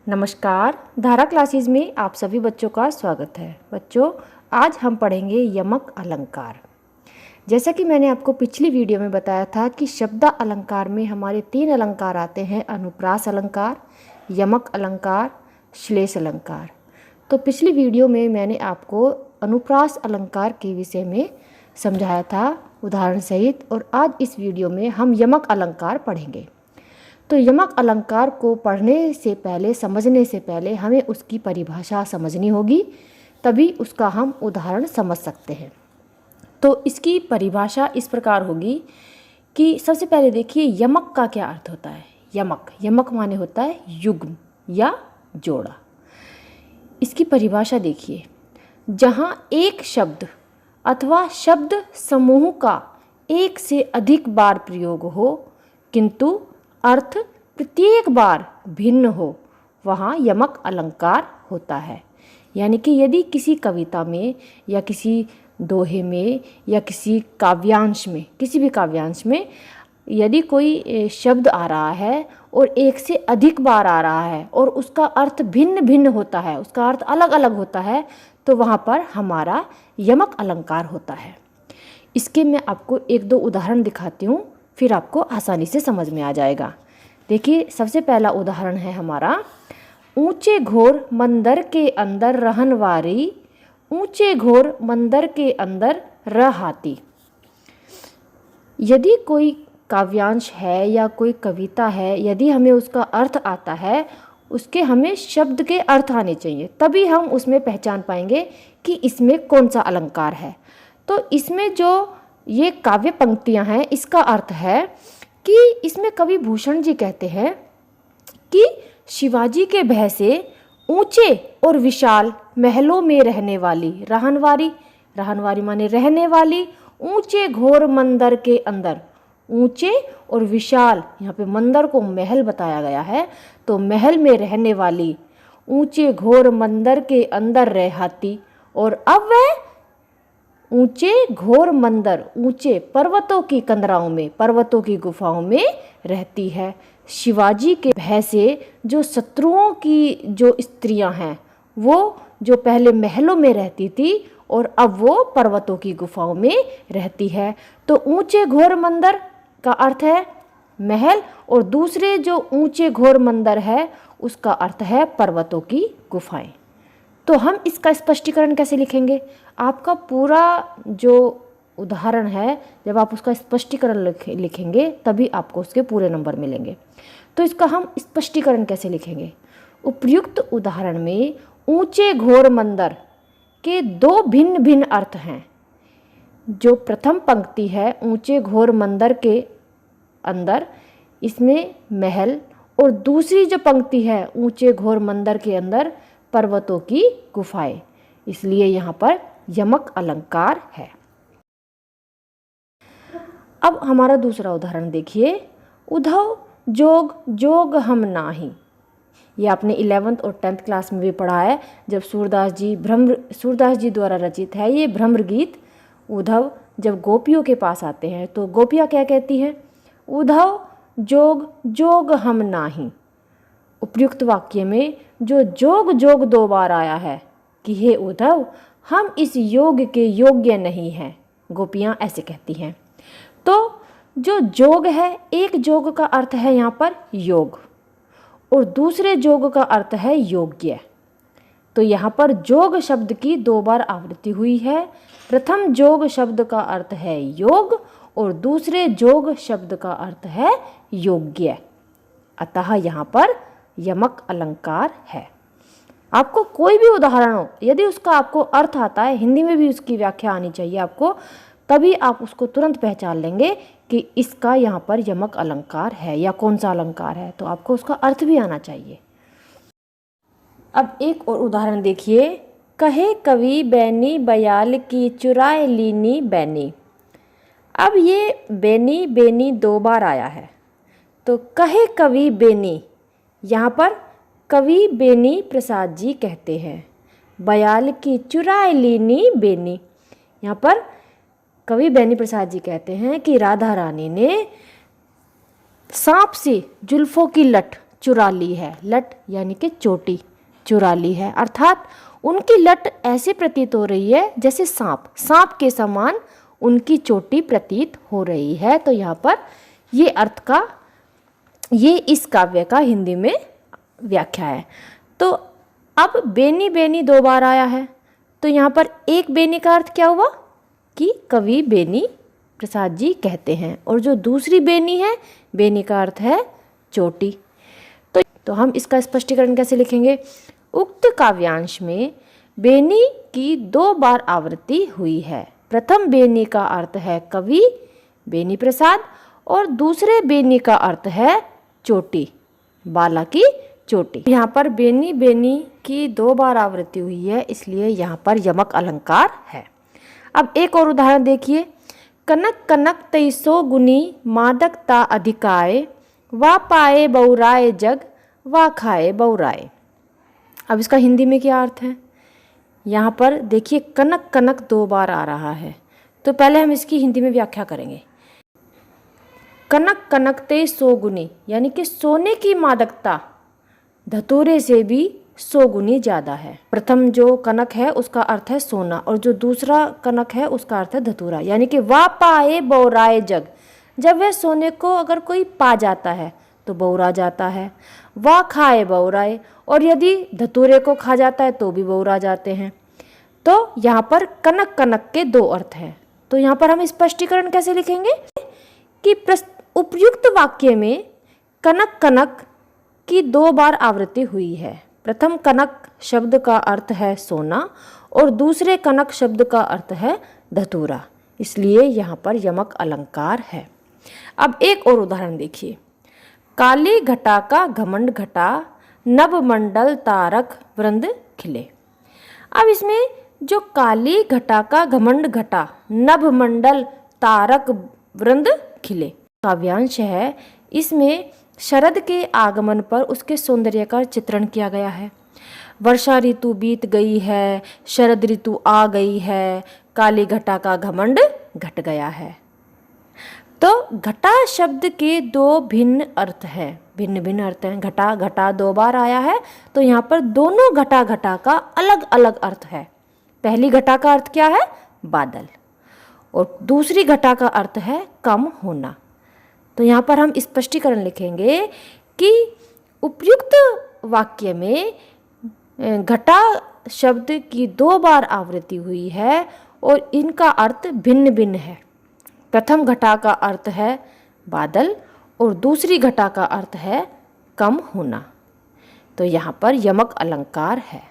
नमस्कार, धारा क्लासेस में आप सभी बच्चों का स्वागत है। बच्चों, आज हम पढ़ेंगे यमक अलंकार। जैसा कि मैंने आपको पिछली वीडियो में बताया था कि शब्द अलंकार में हमारे 3 अलंकार आते हैं: अनुप्रास अलंकार, यमक अलंकार, श्लेष अलंकार। तो पिछली वीडियो में मैंने आपको अनुप्रास अलंकार के विषय में समझाया था उदाहरण सहित, और आज इस वीडियो में हम यमक अलंकार पढ़ेंगे। तो यमक अलंकार को पढ़ने से पहले, समझने से पहले हमें उसकी परिभाषा समझनी होगी, तभी उसका हम उदाहरण समझ सकते हैं। तो इसकी परिभाषा इस प्रकार होगी कि सबसे पहले देखिए यमक का क्या अर्थ होता है। यमक माने होता है युग्म या जोड़ा। इसकी परिभाषा देखिए, जहाँ एक शब्द अथवा शब्द समूह का एक से अधिक बार प्रयोग हो किंतु अर्थ प्रत्येक बार भिन्न हो, वहाँ यमक अलंकार होता है। यानी कि यदि किसी कविता में या किसी दोहे में या किसी काव्यांश में, किसी भी काव्यांश में यदि कोई शब्द आ रहा है और एक से अधिक बार आ रहा है और उसका अर्थ भिन्न भिन्न होता है, उसका अर्थ अलग अलग होता है, तो वहाँ पर हमारा यमक अलंकार होता है। इसके मैं आपको 1-2 उदाहरण दिखाती हूँ, फिर आपको आसानी से समझ में आ जाएगा। देखिए, सबसे पहला उदाहरण है हमारा, ऊंचे घोर मंदिर के अंदर रहन वारी, ऊंचे घोर मंदिर के अंदर रहाती। यदि कोई काव्यांश है या कोई कविता है, यदि हमें उसका अर्थ आता है, उसके हमें शब्द के अर्थ आने चाहिए, तभी हम उसमें पहचान पाएंगे कि इसमें कौन सा अलंकार है। तो इसमें जो ये काव्य पंक्तियां हैं, इसका अर्थ है कि इसमें कवि भूषण जी कहते हैं कि शिवाजी के भय से ऊंचे और विशाल महलों में रहने वाली, रहनवारी माने रहने वाली, ऊंचे घोर मंदिर के अंदर, ऊंचे और विशाल, यहाँ पे मंदिर को महल बताया गया है, तो महल में रहने वाली, ऊंचे घोर मंदिर के अंदर रहती। और अब वह ऊंचे घोर मंदिर, ऊंचे पर्वतों की कंदराओं में, पर्वतों की गुफाओं में रहती है। शिवाजी के भय से जो शत्रुओं की जो स्त्रियां हैं, वो जो पहले महलों में रहती थी और अब वो पर्वतों की गुफाओं में रहती है। तो ऊंचे घोर मंदिर का अर्थ है महल, और दूसरे जो ऊंचे घोर मंदिर है उसका अर्थ है पर्वतों की गुफाएं। तो हम इसका स्पष्टीकरण कैसे लिखेंगे? आपका पूरा जो उदाहरण है, जब आप उसका स्पष्टीकरण लिखेंगे तभी आपको उसके पूरे नंबर मिलेंगे। तो इसका हम स्पष्टीकरण कैसे लिखेंगे? उपयुक्त उदाहरण में ऊंचे घोर मंदिर के 2 भिन्न भिन्न अर्थ हैं। जो प्रथम पंक्ति है ऊंचे घोर मंदिर के अंदर, इसमें महल, और दूसरी जो पंक्ति है ऊंचे घोर मंदिर के अंदर पर्वतों की गुफाएं, इसलिए यहाँ पर यमक अलंकार है। अब हमारा दूसरा उदाहरण देखिए, उधव जोग जोग हम नाही। ये आपने 11th और 10th क्लास में भी पढ़ा है, जब सूरदास जी द्वारा रचित है ये भ्रमर गीत। उधव जब गोपियों के पास आते हैं तो गोपियाँ क्या कहती हैं? उधव जोग जोग हम नाही। उपयुक्त वाक्य में जो जोग जोग 2 बार आया है कि हे उद्धव, हम इस योग के योग्य नहीं हैं, गोपियाँ ऐसे कहती हैं। तो जो जोग है, एक जोग का अर्थ है यहाँ पर योग, और दूसरे जोग का अर्थ है योग्य। तो यहाँ पर जोग शब्द की 2 बार आवृत्ति हुई है। प्रथम जोग शब्द का अर्थ है योग और दूसरे जोग शब्द का अर्थ है योग्य, अतः यहाँ पर यमक अलंकार है। आपको कोई भी उदाहरण हो, यदि उसका आपको अर्थ आता है, हिंदी में भी उसकी व्याख्या आनी चाहिए आपको, तभी आप उसको तुरंत पहचान लेंगे कि इसका यहाँ पर यमक अलंकार है या कौन सा अलंकार है। तो आपको उसका अर्थ भी आना चाहिए। अब एक और उदाहरण देखिए, कहे कवि बैनी बयाल की चुराए लीनी बैनी। अब ये बेनी बेनी 2 बार आया है, तो कहे कवि बेनी, यहाँ पर कवि बेनी प्रसाद जी कहते हैं, बयाल की चुराए लीनी बेनी। यहाँ पर कवि बेनी प्रसाद जी कहते हैं कि राधा रानी ने सांप से जुल्फों की लट चुरा ली है। लट यानी कि चोटी चुरा ली है, अर्थात उनकी लट ऐसे प्रतीत हो रही है जैसे सांप के समान उनकी चोटी प्रतीत हो रही है। तो यहाँ पर ये इस काव्य का हिंदी में व्याख्या है। तो अब बेनी बेनी 2 बार आया है, तो यहाँ पर एक बेनी का अर्थ क्या हुआ कि कवि बेनी प्रसाद जी कहते हैं, और जो दूसरी बेनी है, बेनी का अर्थ है चोटी। तो हम इसका स्पष्टीकरण कैसे लिखेंगे? उक्त काव्यांश में बेनी की 2 बार आवृत्ति हुई है। प्रथम बेनी का अर्थ है कवि बेनी प्रसाद, और दूसरे बेनी का अर्थ है चोटी, बाला की चोटी। यहाँ पर बेनी बेनी की 2 बार आवृत्ति हुई है, इसलिए यहाँ पर यमक अलंकार है। अब एक और उदाहरण देखिए। कनक कनक तैसो गुनी मादकता अधिकाय, वा पाए बौराए जग, वा खाए बौराए। अब इसका हिंदी में क्या अर्थ है? यहाँ पर देखिए कनक कनक 2 बार आ रहा है, तो पहले हम इसकी हिंदी में व्याख्या करेंगे। कनक कनक ते 100 गुनी, यानी कि सोने की मादकता धतूरे से भी 100 गुनी ज़्यादा है। प्रथम जो कनक है उसका अर्थ है सोना, और जो दूसरा कनक है उसका अर्थ है धतूरा, यानी कि वा पाए बौराए जग। जब वह सोने को अगर कोई पा जाता है तो बौरा जाता है। वा खाए बौराए, और यदि धतूरे को खा जाता है तो भी बौरा जाते हैं। तो यहाँ पर कनक कनक के 2 अर्थ हैं। तो यहाँ पर हम स्पष्टीकरण कैसे लिखेंगे कि उपयुक्त वाक्य में कनक कनक की 2 बार आवृत्ति हुई है। प्रथम कनक शब्द का अर्थ है सोना, और दूसरे कनक शब्द का अर्थ है धतूरा, इसलिए यहाँ पर यमक अलंकार है। अब एक और उदाहरण देखिए। काली घटा का घमंड घटा, नभ मंडल तारक वृंद खिले। अब इसमें जो काली घटा का घमंड घटा, नभ मंडल तारक वृंद खिले काव्यांश है, इसमें शरद के आगमन पर उसके सौंदर्य का चित्रण किया गया है। वर्षा ऋतु बीत गई है, शरद ऋतु आ गई है, काली घटा का घमंड घट गया है। तो घटा शब्द के 2 भिन्न अर्थ हैं, भिन्न अर्थ हैं। घटा घटा 2 बार आया है, तो यहाँ पर दोनों घटा घटा का अलग अलग अर्थ है। पहली घटा का अर्थ क्या है? बादल, और दूसरी घटा का अर्थ है कम होना। तो यहाँ पर हम स्पष्टीकरण लिखेंगे कि उपयुक्त वाक्य में घटा शब्द की 2 बार आवृत्ति हुई है, और इनका अर्थ भिन्न भिन्न है। प्रथम घटा का अर्थ है बादल, और दूसरी घटा का अर्थ है कम होना। तो यहाँ पर यमक अलंकार है।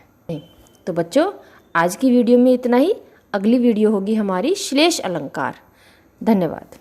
तो बच्चों, आज की वीडियो में इतना ही। अगली वीडियो होगी हमारी श्लेष अलंकार। धन्यवाद।